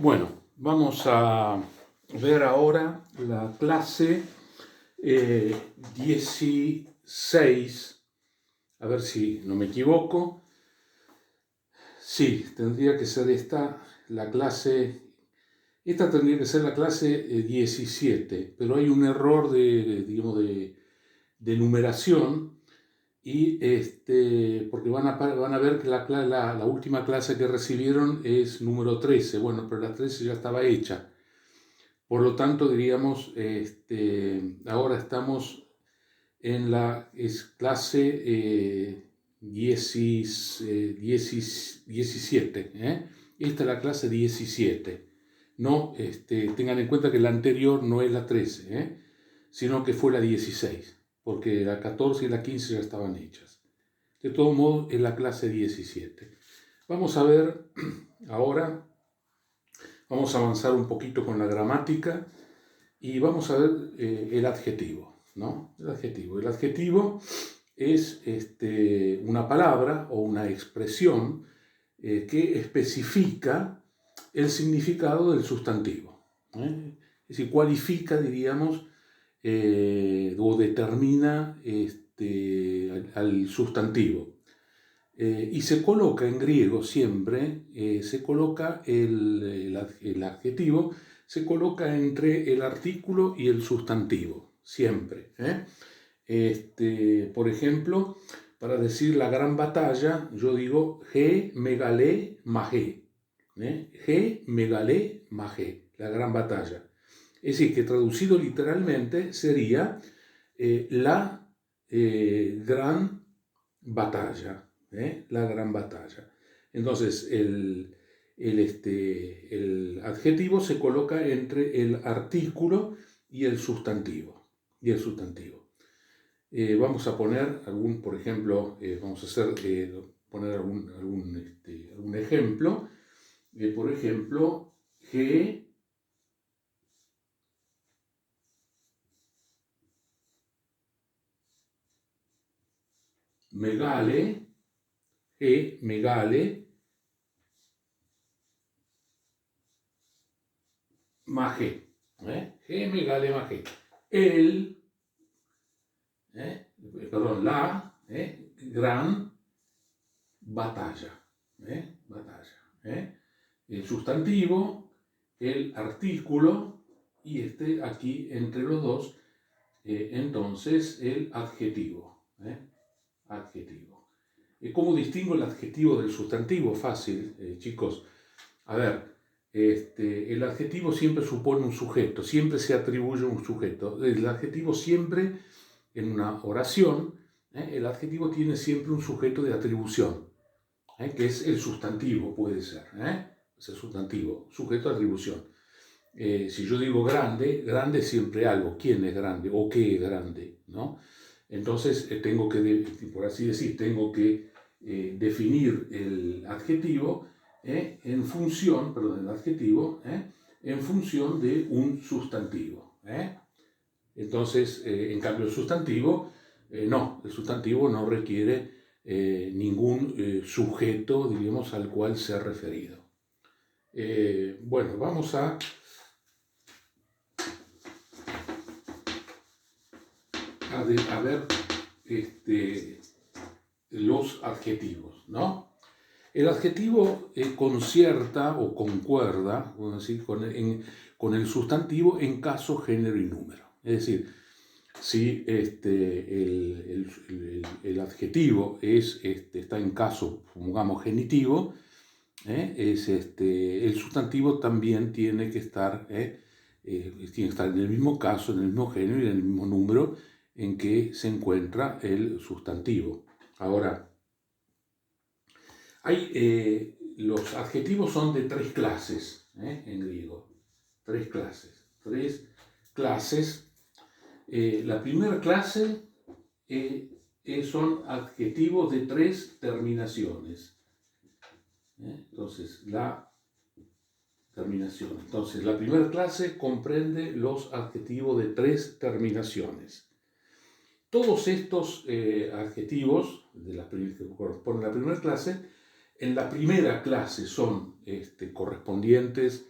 Bueno, vamos a ver ahora la clase 16, a ver si no me equivoco. Sí, tendría que ser esta tendría que ser la clase 17, pero hay un error de numeración y porque van a ver que la última clase que recibieron es número 13. Bueno, pero la 13 ya estaba hecha. Por lo tanto, diríamos, ahora estamos en la clase 17. Esta es la clase 17. No, tengan en cuenta que la anterior no es la 13, sino que fue la 16, porque la 14 y la 15 ya estaban hechas. De todo modo, es la clase 17. Vamos a ver ahora, vamos a avanzar un poquito con la gramática y vamos a ver el adjetivo, ¿no? El adjetivo es una palabra o una expresión que especifica el significado del sustantivo. Es decir, cualifica, diríamos, o determina al sustantivo. Y se coloca en griego siempre, se coloca el adjetivo, se coloca entre el artículo y el sustantivo, siempre. Por ejemplo, para decir la gran batalla, yo digo He megalé magé. He megalé magé, la gran batalla. Es decir, que traducido literalmente sería la gran batalla. La gran batalla. Entonces, el adjetivo se coloca entre el artículo y el sustantivo. Vamos a poner por ejemplo, vamos a poner algún ejemplo. Por ejemplo, G megale, magé. G megale magé. La gran batalla. El sustantivo, el artículo y aquí entre los dos, entonces el adjetivo. ¿Cómo distingo el adjetivo del sustantivo? Fácil, chicos. A ver, el adjetivo siempre supone un sujeto, siempre se atribuye un sujeto. El adjetivo siempre, en una oración, el adjetivo tiene siempre un sujeto de atribución, que es el sustantivo, puede ser. Es el sustantivo, sujeto de atribución. Si yo digo grande, grande es siempre algo. ¿Quién es grande? ¿O qué es grande? ¿No? Entonces, por así decir, tengo que definir el adjetivo en función de un sustantivo. Entonces, en cambio, el sustantivo no requiere ningún sujeto, diríamos, al cual ser referido. Bueno, vamos a ver los adjetivos, ¿no? El adjetivo concierta o concuerda, decir, con el sustantivo en caso, género y número. Es decir, si el adjetivo está en caso, pongamos, genitivo, el sustantivo también tiene que estar en el mismo caso, en el mismo género y en el mismo número en que se encuentra el sustantivo. Ahora, los adjetivos son de tres clases en griego. Tres clases. La primera clase son adjetivos de tres terminaciones. Entonces, la primera clase comprende los adjetivos de tres terminaciones. Todos estos adjetivos que corresponden a la primera clase, en la primera clase son correspondientes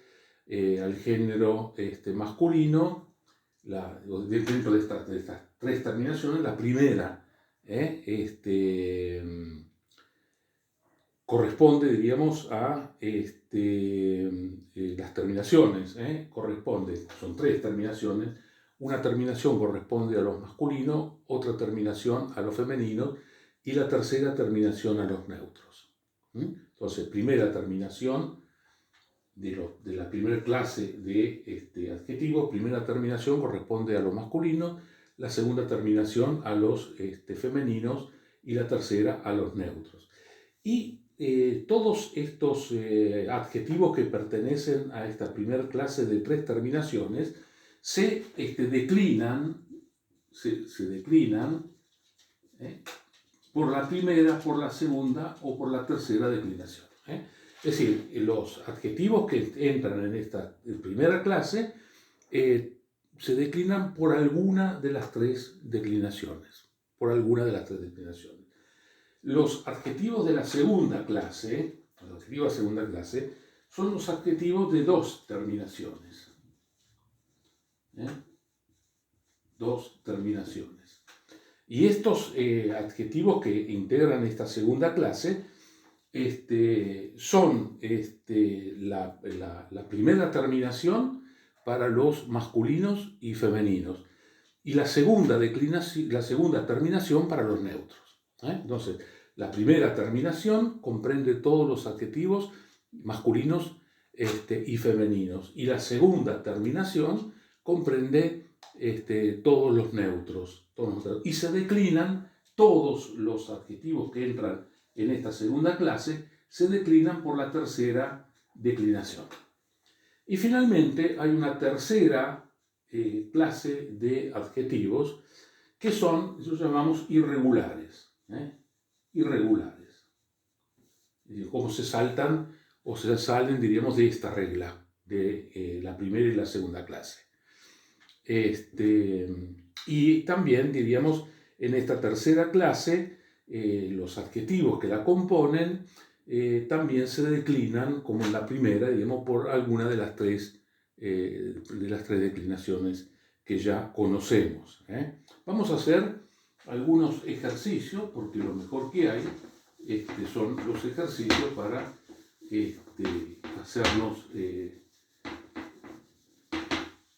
al género masculino, dentro de estas tres terminaciones, la primera corresponde, diríamos, a las terminaciones, son tres terminaciones. Una terminación corresponde a los masculinos, otra terminación a los femeninos y la tercera terminación a los neutros. Entonces, primera terminación de la primera clase de adjetivos, primera terminación corresponde a los masculinos, la segunda terminación a los femeninos y la tercera a los neutros. Y todos estos adjetivos que pertenecen a esta primera clase de tres terminaciones se declinan por la primera, por la segunda o por la tercera declinación. Es decir, los adjetivos que entran en esta primera clase se declinan por alguna de las tres declinaciones. Los adjetivos de la segunda clase, son los adjetivos de dos terminaciones. Dos terminaciones. Y estos adjetivos que integran esta segunda clase son la primera terminación para los masculinos y femeninos y la segunda terminación para los neutros. Entonces, la primera terminación comprende todos los adjetivos masculinos y femeninos y la segunda terminación comprende todos los neutros. Y se declinan todos los adjetivos que entran en esta segunda clase, se declinan por la tercera declinación. Y finalmente hay una tercera clase de adjetivos que los llamamos irregulares. Irregulares. Como se saltan o se salen, diríamos, de esta regla de la primera y la segunda clase. Y también, diríamos, en esta tercera clase, los adjetivos que la componen también se declinan, como en la primera, digamos, por alguna de las tres declinaciones que ya conocemos. Vamos a hacer algunos ejercicios, porque lo mejor que hay son los ejercicios para hacernos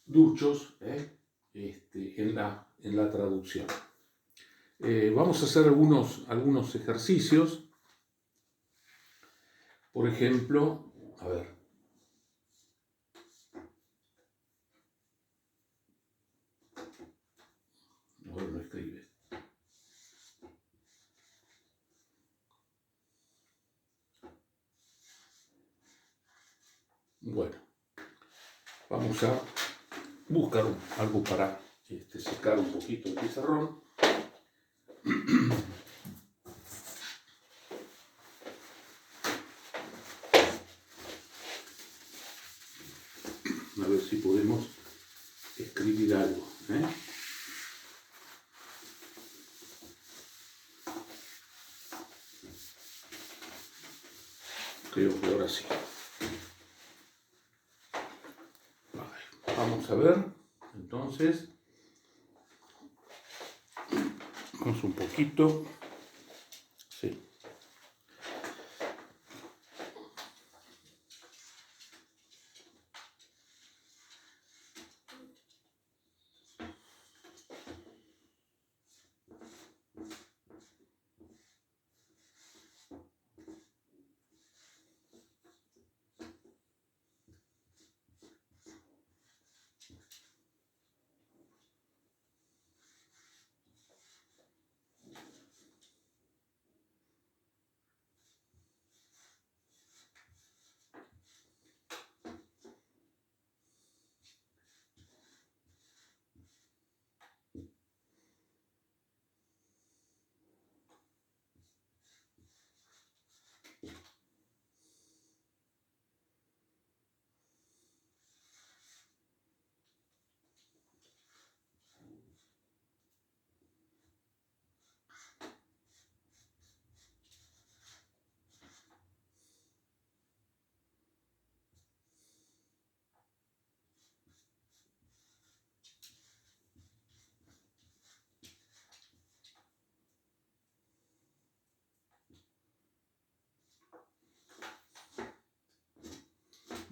duchos en la traducción. Vamos a hacer algunos ejercicios. Por ejemplo, a ver. Ahora no escribe. Bueno, vamos a buscar algo para secar un poquito el pizarrón. A ver si podemos escribir algo. Creo que ahora sí. Vamos a ver, entonces, vamos un poquito, sí.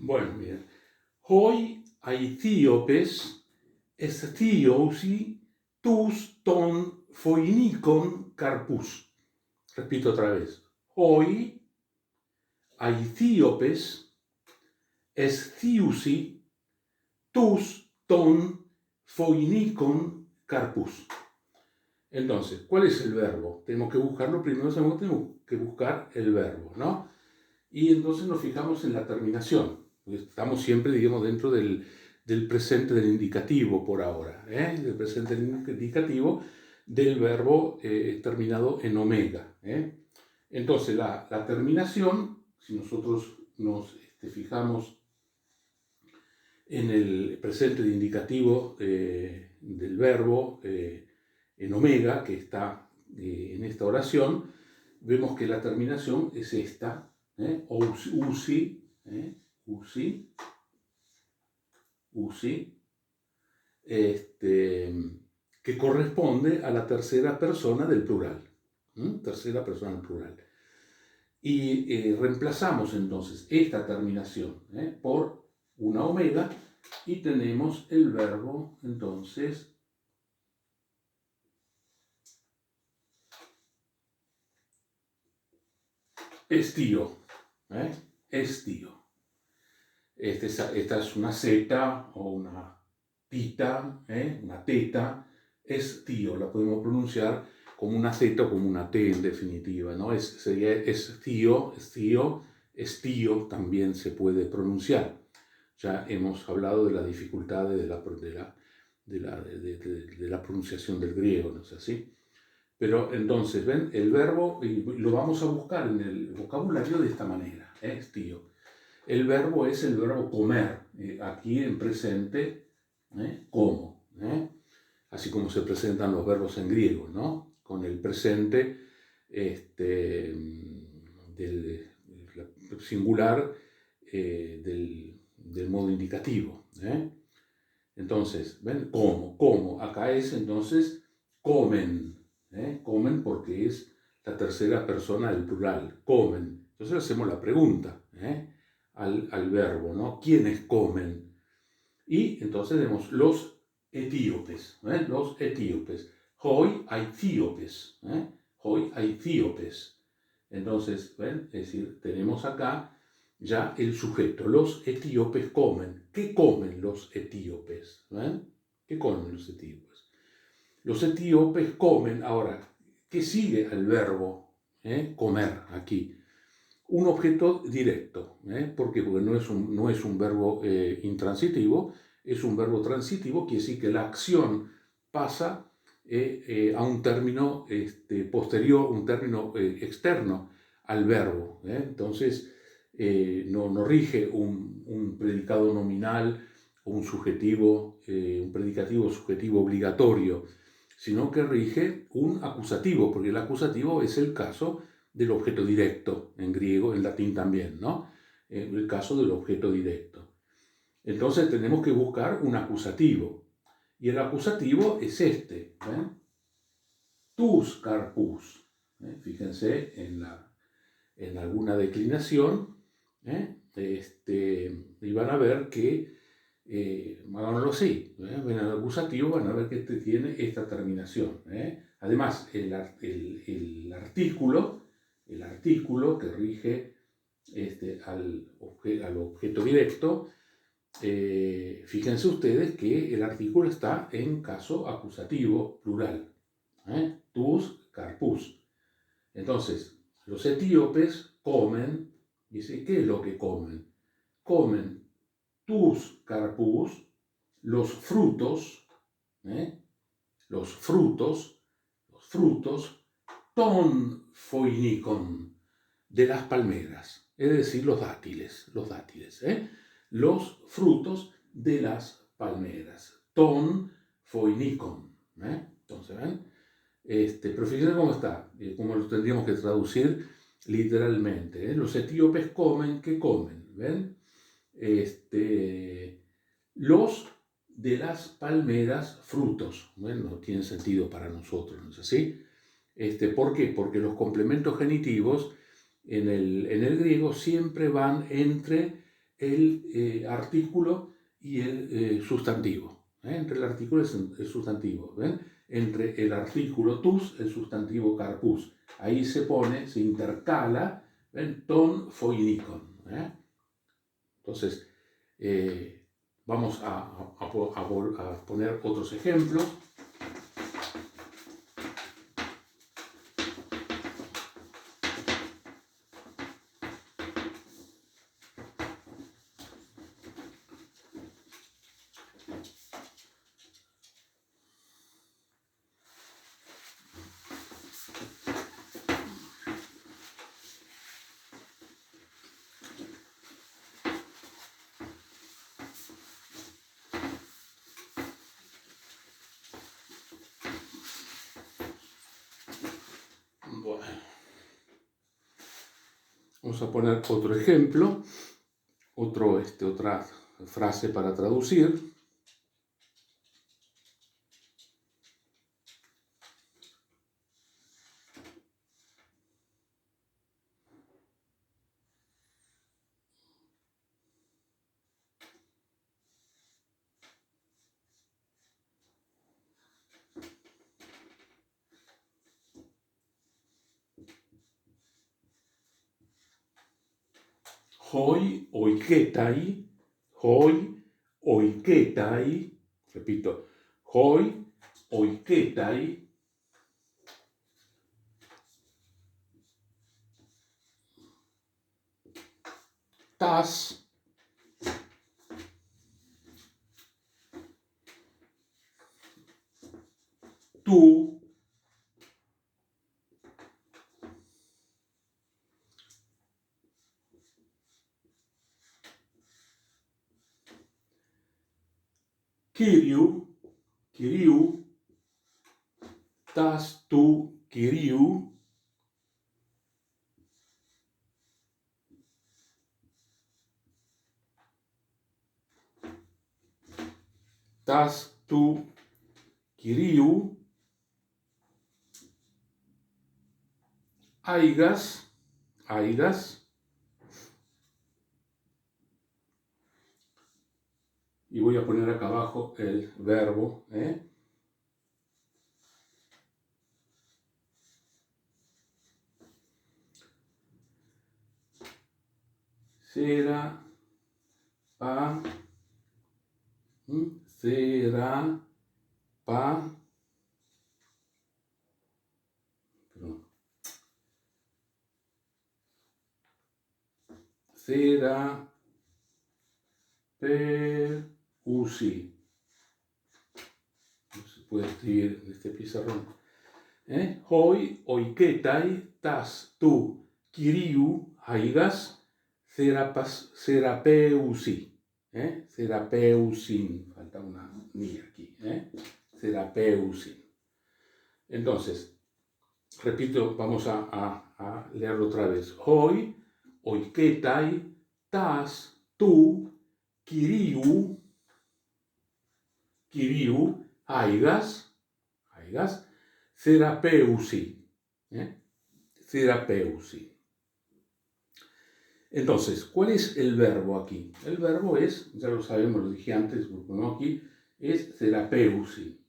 Bueno, mira. Hoi aethiopes esthiosi tus ton phoinikon carpus. Repito otra vez. Hoi aethiopes esthiosi tus ton phoinikon carpus. Entonces, ¿cuál es el verbo? Tenemos que buscarlo primero, tenemos que buscar el verbo, ¿no? Y entonces nos fijamos en la terminación. Estamos siempre, digamos, dentro del presente del indicativo por ahora, ¿eh? Del presente del indicativo del verbo terminado en omega, ¿eh? Entonces, la terminación, si nosotros nos fijamos en el presente de indicativo del verbo en omega, que está en esta oración, vemos que la terminación es esta, usi, que corresponde a la tercera persona del plural. Tercera persona del plural. Y reemplazamos entonces esta terminación por una omega y tenemos el verbo entonces estío. Estío. Esta es una Z o una tita, una teta, estío. La podemos pronunciar como una Z o como una T en definitiva, ¿no? Sería estío, estío también se puede pronunciar. Ya hemos hablado de las dificultades de la pronunciación del griego, ¿no es así? Pero entonces, ¿ven? El verbo, y lo vamos a buscar en el vocabulario de esta manera, estío. El verbo es el verbo comer, aquí en presente, como, así como se presentan los verbos en griego, ¿no? Con el presente del singular del modo indicativo. Entonces, ¿ven? Como. Acá es entonces comen, comen porque es la tercera persona del plural, comen. Entonces hacemos la pregunta al verbo, ¿no? ¿Quiénes comen? Y entonces tenemos los etíopes, los etíopes. Hoi aetíopes, hoi aetíopes. Entonces, ¿ven? Es decir, tenemos acá ya el sujeto. Los etíopes comen. ¿Qué comen los etíopes? ¿Qué comen los etíopes? Los etíopes comen. Ahora, ¿qué sigue al verbo comer aquí? Un objeto directo. ¿Por qué? Porque no es un verbo intransitivo, es un verbo transitivo, quiere decir que la acción pasa a un término posterior, un término externo al verbo. Entonces, no rige un predicado nominal o un predicativo subjetivo obligatorio, sino que rige un acusativo, porque el acusativo es el caso del objeto directo, en griego, en latín también, ¿no? El caso del objeto directo. Entonces tenemos que buscar un acusativo, y el acusativo es este, tus carpus. Fíjense en alguna declinación, y van a ver que, hagámoslo así, ven al acusativo, van a ver que tiene esta terminación. Además, el artículo que rige al objeto directo, fíjense ustedes que el artículo está en caso acusativo plural. Tus carpus. Entonces, los etíopes comen, dice, ¿qué es lo que comen? Comen tus carpus, los frutos, ton phoinikon, de las palmeras, es decir, los dátiles, los frutos de las palmeras, ton phoinikon, entonces, ¿ven? Pero fíjense cómo está, cómo lo tendríamos que traducir literalmente, los etíopes comen, ¿qué comen? ¿Ven? Los de las palmeras frutos, bueno, no tiene sentido para nosotros, ¿no es así? ¿Por qué? Porque los complementos genitivos en el griego siempre van entre el artículo y el sustantivo. Entre el artículo y el sustantivo. ¿Ven? Entre el artículo tus, el sustantivo carpus. Ahí se pone, se intercala, ¿ven? Ton, foinikon. Entonces, vamos a poner otros ejemplos. Bueno, vamos a poner otro ejemplo, otra frase para traducir. Hoi oiketai, repito, hoi oiketai, tas tu Kiriu, tas tu Kiriu, tas tu Kiriu, aigas, y voy a poner acá abajo el verbo, será, pa, será, pa, será, usi. No se puede escribir en este pizarrón. Hoi oiketai tas tu kiriu haigas serapeusi. Serapeusin. Falta una ni aquí. Serapeusin. Entonces, repito, vamos a leerlo otra vez. Hoi oiketai tas tu kiriu haigas serapeusi. Serapeusi. Entonces, ¿cuál es el verbo aquí? El verbo es, ya lo sabemos, lo dije antes, lo pongo aquí, es serapeusi.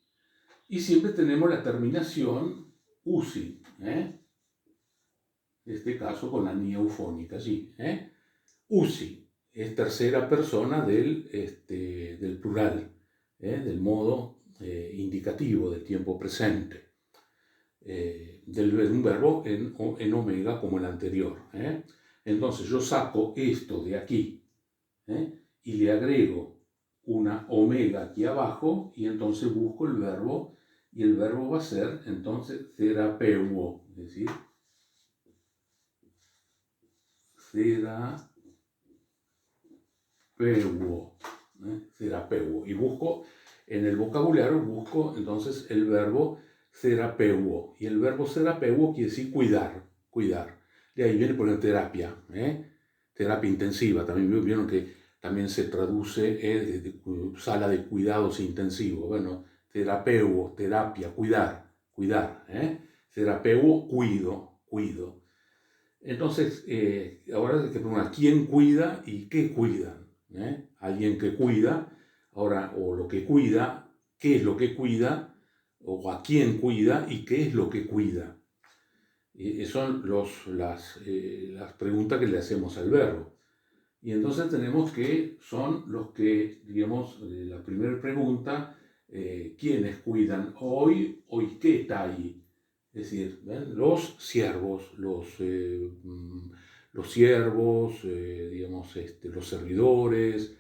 Y siempre tenemos la terminación usi. En este caso con la ni eufónica, sí. Usi es tercera persona del plural, del modo indicativo del tiempo presente, un verbo en omega como el anterior. Entonces yo saco esto de aquí y le agrego una omega aquí abajo y entonces busco el verbo y el verbo va a ser entonces serapeuo, es decir, serapeuo. Y busco, en el vocabulario busco entonces el verbo serapeuo. Y el verbo serapeuo quiere decir cuidar. De ahí viene por la terapia, terapia intensiva. También vieron que también se traduce sala de cuidados intensivos. Bueno, terapeuo, terapia, cuidar. Serapeuo, cuido. Entonces, ahora hay que preguntar, ¿quién cuida y qué cuidan? Alguien que cuida, ahora, o lo que cuida, qué es lo que cuida, o a quién cuida y qué es lo que cuida. Son las preguntas que le hacemos al verbo. Y entonces tenemos que son los que, digamos, la primera pregunta, ¿quiénes cuidan? Hoy qué está ahí. Es decir, ¿ven? Los siervos, los siervos, digamos, los servidores,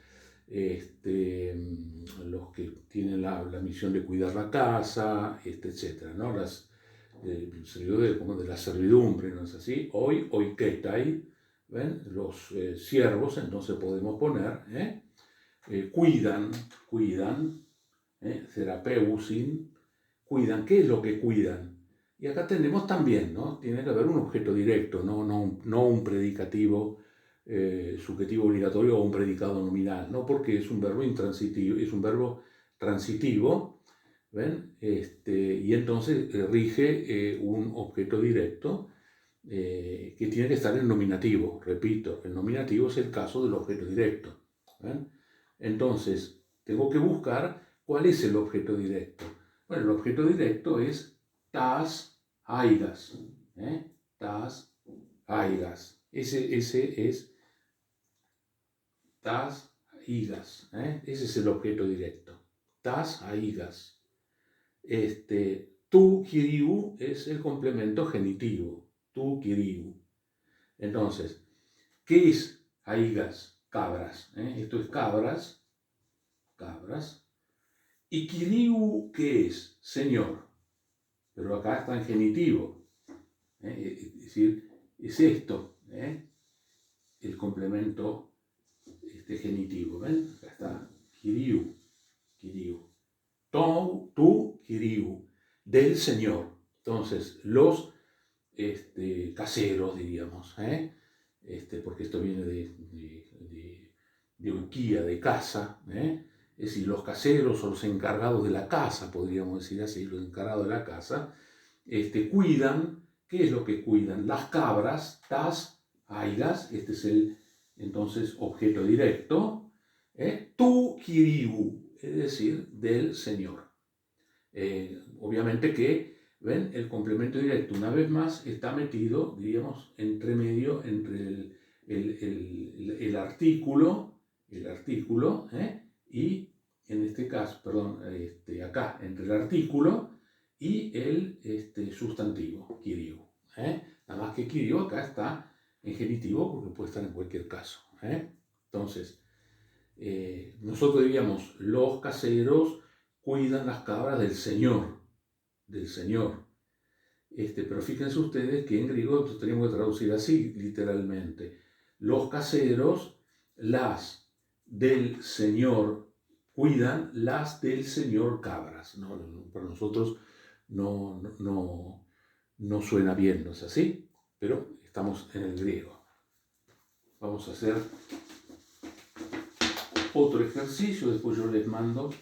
los que tienen la misión de cuidar la casa, etc., ¿no? Servidores como de la servidumbre, ¿no es así? Hoy qué está ahí. ¿Ven? Los siervos, entonces podemos poner, cuidan, therapeusin, cuidan. ¿Qué es lo que cuidan? Y acá tenemos también, ¿no? Tiene que haber un objeto directo, no un predicativo subjetivo obligatorio o un predicado nominal, ¿no? Porque es un verbo intransitivo, es un verbo transitivo, ¿ven? Y entonces rige un objeto directo que tiene que estar en nominativo. Repito, el nominativo es el caso del objeto directo. ¿Ven? Entonces, tengo que buscar cuál es el objeto directo. Bueno, el objeto directo es tas aigas. Tas aigas. Ese es tas aigas. Ese es el objeto directo. Tas aigas. Tu kiriu es el complemento genitivo. Tu kiriu. Entonces, ¿qué es aigas? Cabras. Esto es cabras. ¿Y kiriu qué es? Señor. Pero acá está en genitivo. Es decir, es esto. El complemento genitivo. ¿Ven? Acá está. Kiriu. Tu kiriu. Del Señor. Entonces, los caseros, diríamos, porque esto viene de uquía, de casa, es decir, los caseros o los encargados de la casa, podríamos decir así, los encargados de la casa, cuidan. ¿Qué es lo que cuidan? Las cabras, tas, aigas, este es el, entonces, objeto directo, tu kiriu, es decir, del Señor. Obviamente que, ven, el complemento directo, una vez más, está metido, diríamos, entre medio, entre el artículo, y en este caso, perdón, acá, entre el artículo y el sustantivo, kiriu. Nada más que kiriu acá está en genitivo porque puede estar en cualquier caso. Entonces, nosotros diríamos, los caseros cuidan las cabras del Señor. Pero fíjense ustedes que en griego tenemos que traducir así, literalmente. Los caseros, las del Señor, cuidan las del Señor cabras. Para nosotros no suena bien, ¿no es así? Pero estamos en el griego. Vamos a hacer otro ejercicio, después yo les mando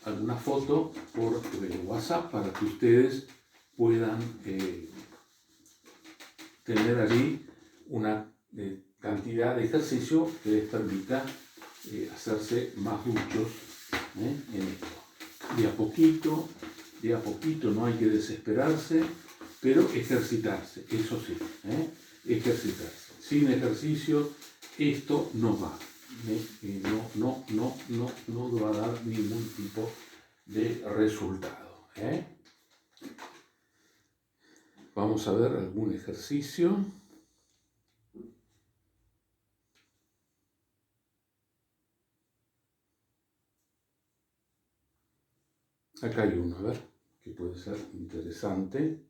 alguna foto por WhatsApp para que ustedes puedan tener allí una cantidad de ejercicio que les permita hacerse más duchos en esto. De a poquito, no hay que desesperarse, pero ejercitarse, eso sí, ejercitarse. Sin ejercicio esto no va. No va a dar ningún tipo de resultado. Vamos a ver algún ejercicio. Acá hay uno, a ver, que puede ser interesante.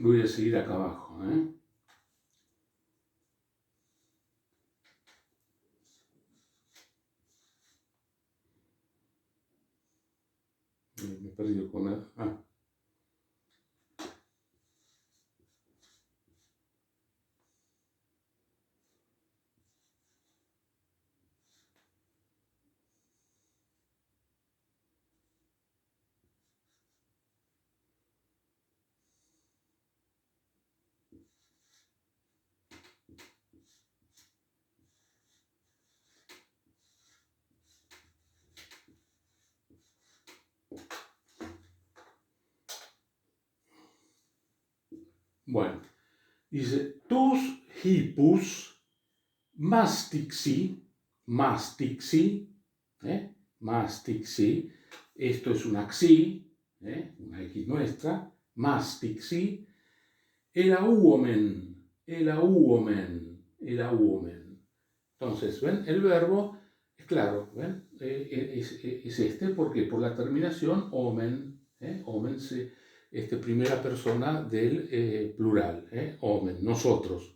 Voy a seguir acá abajo. perdido con la... Bueno, dice, tus hippus mastixi, mastixi, esto es una xi, una X nuestra, mastixi, elauomen. Entonces, ¿ven? El verbo es claro, ¿ven? Es este, porque por la terminación omen, omen primera persona del plural, omen, nosotros.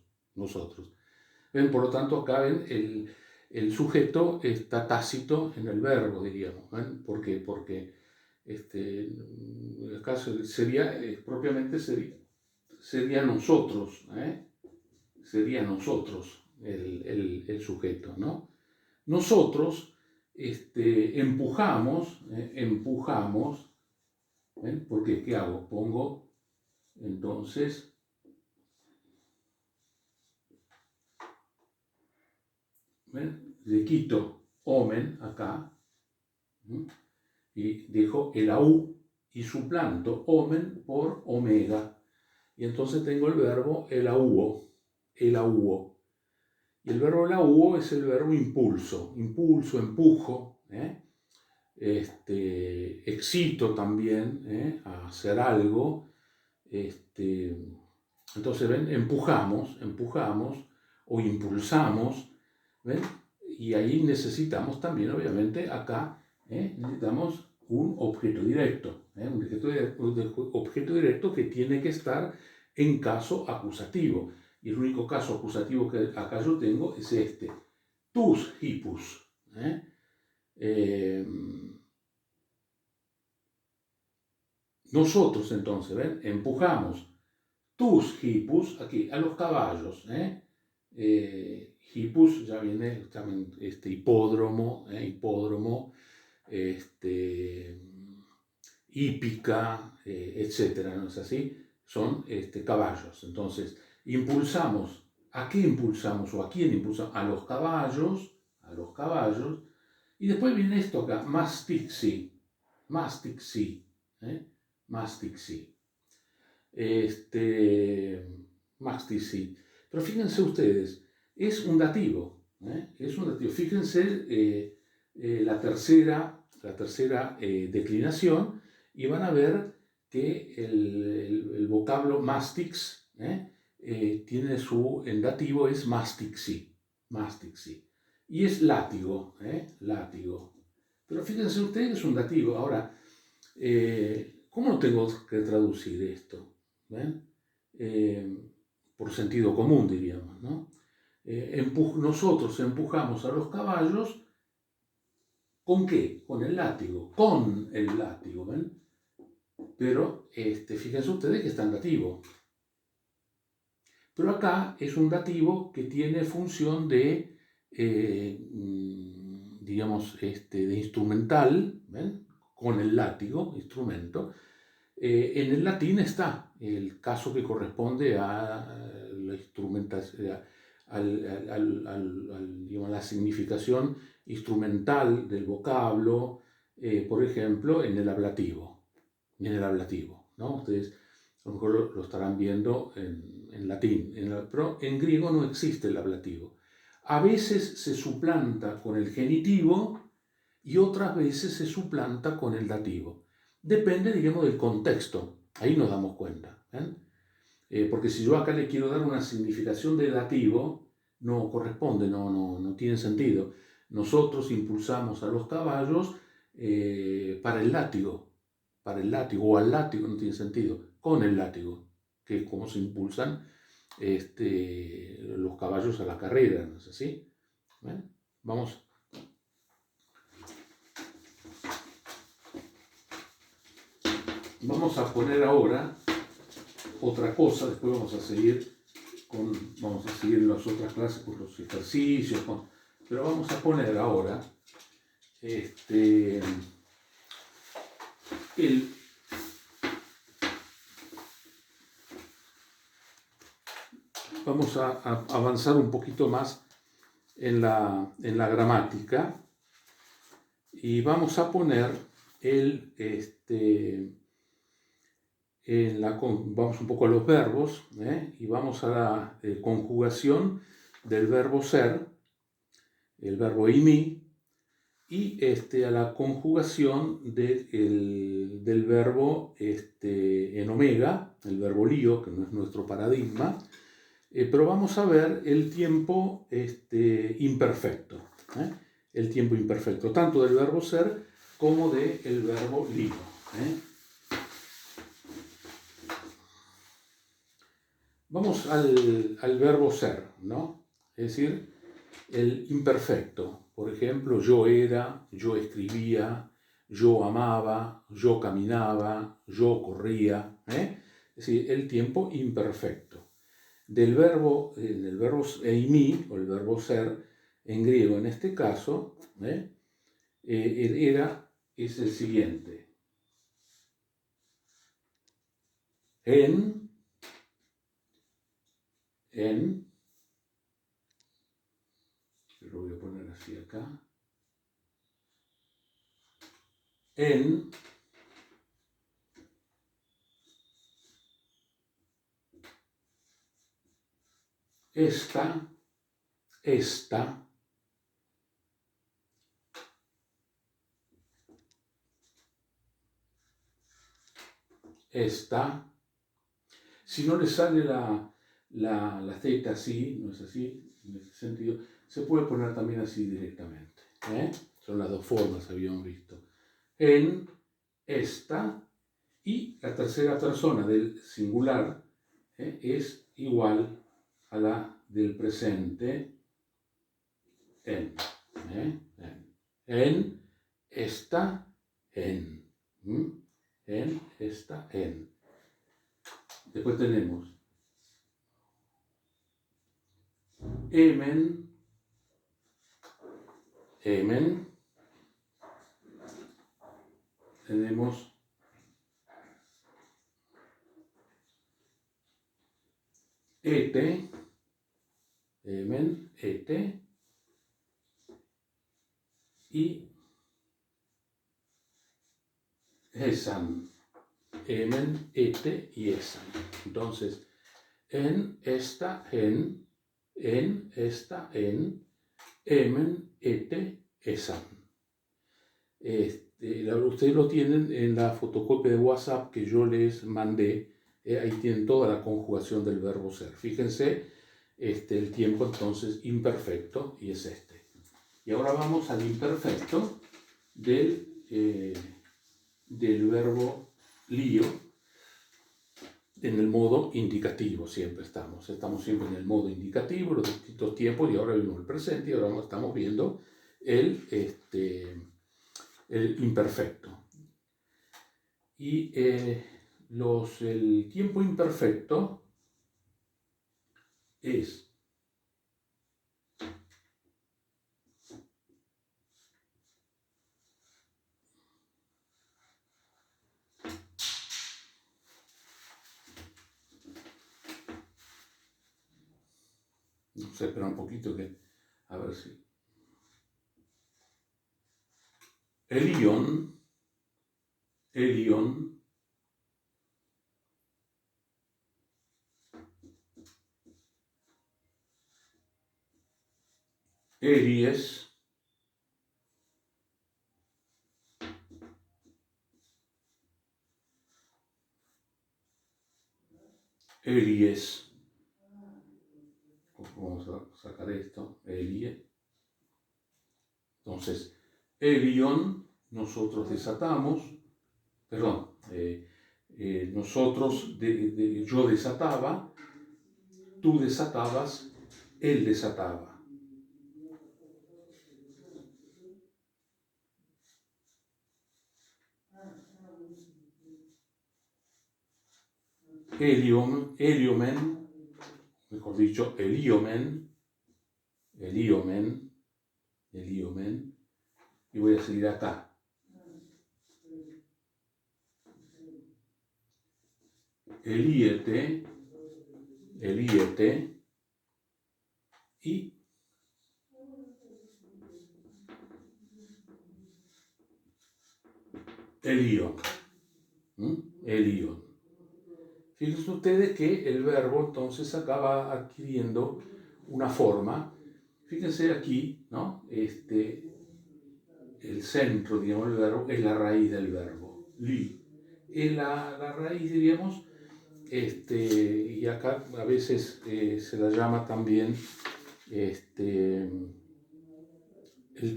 ¿Ven? Por lo tanto, acá ven, el sujeto está tácito en el verbo, diríamos. ¿Ven? ¿Por qué? Porque el caso sería, propiamente sería nosotros, sería nosotros el sujeto, ¿no? Nosotros empujamos, ¿ven? Porque, ¿qué hago? Pongo, entonces, ¿ven? Le quito omen acá, ¿sí? Y dejo el AU y suplanto omen por omega. Y entonces tengo el verbo elauo. Y el verbo elauo es el verbo impulso, empujo, excito también a hacer algo. Entonces, ven, empujamos o impulsamos, ¿ven? Y ahí necesitamos también, obviamente, acá, necesitamos un objeto directo, un objeto directo que tiene que estar en caso acusativo. Y el único caso acusativo que acá yo tengo es este, tus hippus. Nosotros entonces, ¿ven? Empujamos tus hippus, aquí, a los caballos. Hippus ya viene también hipódromo, hípica, etcétera, ¿no es así? Son caballos. Entonces, impulsamos. ¿A qué impulsamos o a quién impulsamos? A los caballos. Y después viene esto acá, mastixi, mastixi. Mastixi. Pero fíjense ustedes, es un dativo, es un dativo. Fíjense la tercera declinación y van a ver que el vocablo mastix tiene en dativo es mastixi. Y es látigo, látigo. Pero fíjense ustedes, es un dativo. Ahora, ¿cómo lo tengo que traducir esto? ¿Ven? Por sentido común, diríamos, ¿no? Nosotros empujamos a los caballos, ¿con qué? Con el látigo, ¿ven? Pero fíjense ustedes que está en dativo. Pero acá es un dativo que tiene función de, digamos, de instrumental, ¿ven? Con el látigo, instrumento. En el latín está el caso que corresponde a la instrumentación, digamos, la significación instrumental del vocablo, por ejemplo, en el ablativo, ¿no? Ustedes a lo mejor lo estarán viendo en latín, pero en griego no existe el ablativo. A veces se suplanta con el genitivo y otras veces se suplanta con el dativo. Depende, digamos, del contexto. Ahí nos damos cuenta. Porque si yo acá le quiero dar una significación de dativo, no corresponde, no tiene sentido. Nosotros impulsamos a los caballos para el látigo, o al látigo, no tiene sentido, con el látigo, que es como se impulsan los caballos a la carrera, ¿no es así? Vamos. Vamos a poner ahora otra cosa, después vamos a seguir en las otras clases con los ejercicios, pero vamos a poner ahora vamos a avanzar un poquito más en la gramática y vamos a poner vamos un poco a los verbos, y vamos a la conjugación del verbo ser, el verbo imi, y a la conjugación del verbo en omega, el verbo lío, que no es nuestro paradigma, pero vamos a ver el tiempo imperfecto, el tiempo imperfecto, tanto del verbo ser como del verbo lío. Vamos al verbo ser, ¿no? Es decir, el imperfecto. Por ejemplo, yo era, yo escribía, yo amaba, yo caminaba, yo corría. Es decir, el tiempo imperfecto. Del verbo eimi, o el verbo ser, en griego en este caso, el era es el siguiente. En, lo voy a poner así acá, en, esta, esta. Si no le sale la Z así, no es así, en ese sentido, se puede poner también así directamente. Son las dos formas, habíamos visto. En, esta, y la tercera persona del singular es igual a la del presente, en. En, esta, en. En, esta, en. Después tenemos emen, tenemos ete, ete, y esan, ete y esan. Entonces, en, esta, en esta, en, emen, ete, esan. Ustedes lo tienen en la fotocopia de WhatsApp que yo les mandé. Ahí tienen toda la conjugación del verbo ser. Fíjense el tiempo entonces imperfecto, y es este. Y ahora vamos al imperfecto del verbo lío, en el modo indicativo siempre estamos. Estamos siempre en el modo indicativo, los distintos tiempos, y ahora vimos el presente, y ahora estamos viendo el imperfecto. Y el tiempo imperfecto es no sé, espera un poquito que a ver si Elión, Eries, vamos a sacar esto, Elie. Entonces, Elión, nosotros desatamos, perdón, nosotros, yo desataba, tú desatabas, él desataba. heliomen, mejor dicho, heliomen, y voy a seguir acá. Eliete, y Elión. Elión. Fíjense ustedes que el verbo entonces acaba adquiriendo una forma. Fíjense aquí, ¿no? El centro, digamos, del verbo es la raíz del verbo. Li. Es la raíz, diríamos, y acá a veces se la llama también el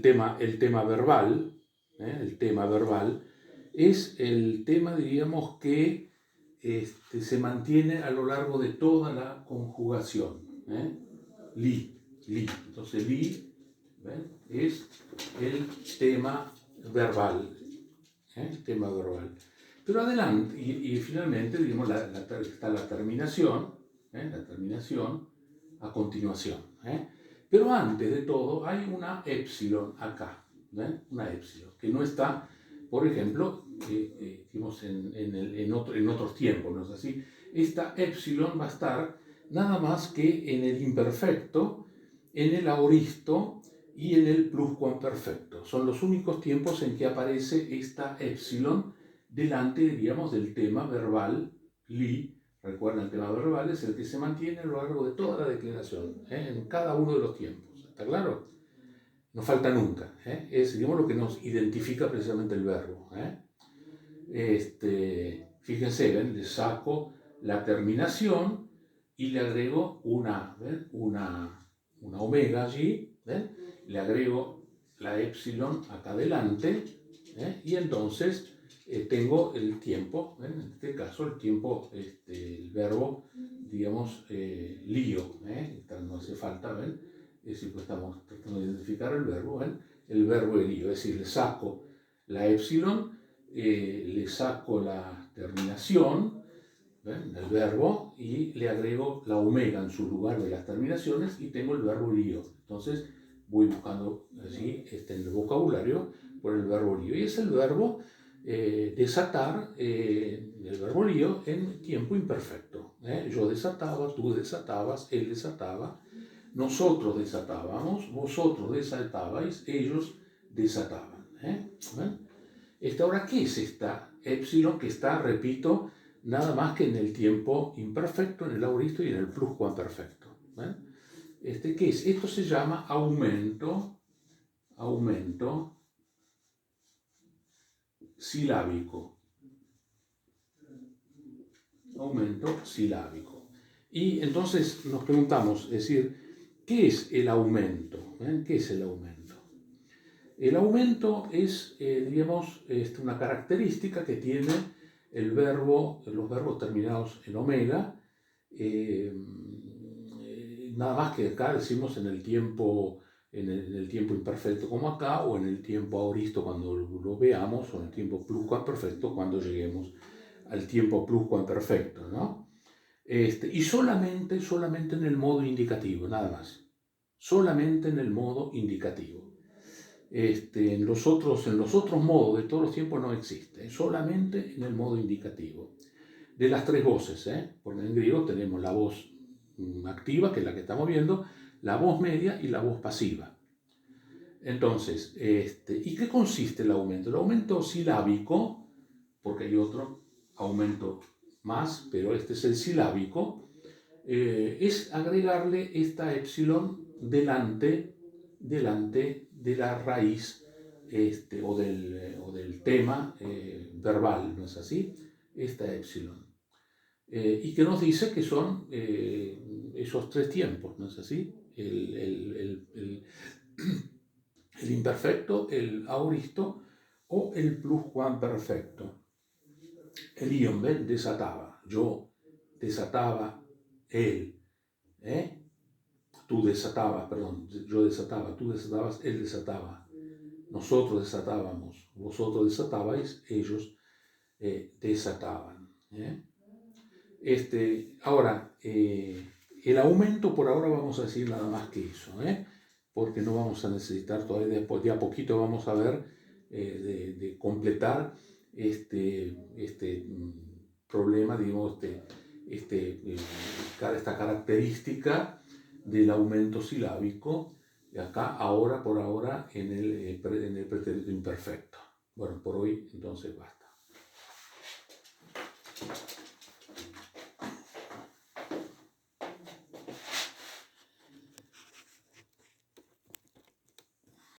tema verbal. El tema verbal es el tema, diríamos, que se mantiene a lo largo de toda la conjugación. Li. Entonces, li, ¿ven? Es el tema verbal. Tema verbal. Pero adelante, y finalmente, digamos, está la terminación a continuación. Pero antes de todo hay una épsilon acá, una épsilon, que no está, por ejemplo, digamos, en otros tiempos, ¿no es así? Esta épsilon va a estar nada más que en el imperfecto, en el aoristo y en el pluscuamperfecto. Son los únicos tiempos en que aparece esta épsilon delante, digamos, del tema verbal li. Recuerden, el tema verbal es el que se mantiene a lo largo de toda la declinación, en cada uno de los tiempos. ¿Está claro? No falta nunca. Es, digamos, lo que nos identifica precisamente el verbo. Fíjense, ¿ven? Le saco la terminación y le agrego una omega allí, ¿ven? Le agrego la epsilon acá adelante, y entonces tengo el tiempo, ¿ven? En este caso el tiempo, el verbo, digamos, lío, no hace falta, ¿ven? Es decir, pues estamos tratando de identificar el verbo, ¿ven? El verbo de lío, es decir, le saco la epsilon, le saco la terminación, ¿ven? Del verbo, y le agrego la omega en su lugar de las terminaciones y tengo el verbo lío. Entonces voy buscando allí en el vocabulario por el verbo lío. Y es el verbo desatar, el verbo lío en tiempo imperfecto. Yo desataba, tú desatabas, él desataba, nosotros desatábamos, vosotros desatabais, ellos desataban. Ahora, ¿qué es esta épsilon que está, repito, nada más que en el tiempo imperfecto, en el aoristo y en el pluscuamperfecto? ¿Qué es? Esto se llama aumento silábico. Aumento silábico. Y entonces nos preguntamos, es decir, ¿qué es el aumento? ¿Qué es el aumento? El aumento es, digamos, una característica que tiene los verbos terminados en omega, nada más que acá decimos en el tiempo imperfecto como acá, o en el tiempo aoristo cuando lo veamos, o en el tiempo pluscuamperfecto cuando lleguemos al tiempo pluscuamperfecto, ¿no? Y solamente en el modo indicativo, nada más. Solamente en el modo indicativo. En los otros modos de todos los tiempos no existe, solamente en el modo indicativo. De las tres voces, porque en griego tenemos la voz activa, que es la que estamos viendo, la voz media y la voz pasiva. Entonces, ¿y qué consiste el aumento? El aumento silábico, porque hay otro aumento más, pero este es el silábico, es agregarle esta épsilon delante de la raíz o del tema verbal, ¿no es así? Esta épsilon. Y que nos dice que son esos tres tiempos, ¿no es así? El imperfecto, el aoristo o el pluscuamperfecto. El ion, ¿ven? Desataba, yo desataba, él, tú desatabas, perdón, yo desataba, tú desatabas, él desataba, nosotros desatábamos, vosotros desatabais, ellos desataban. Ahora, el aumento por ahora vamos a decir nada más que eso, porque no vamos a necesitar todavía, de a poquito vamos a ver de completar problema, digamos, esta característica del aumento silábico, de acá, ahora, por ahora, en el pretérito imperfecto. Bueno, por hoy entonces basta.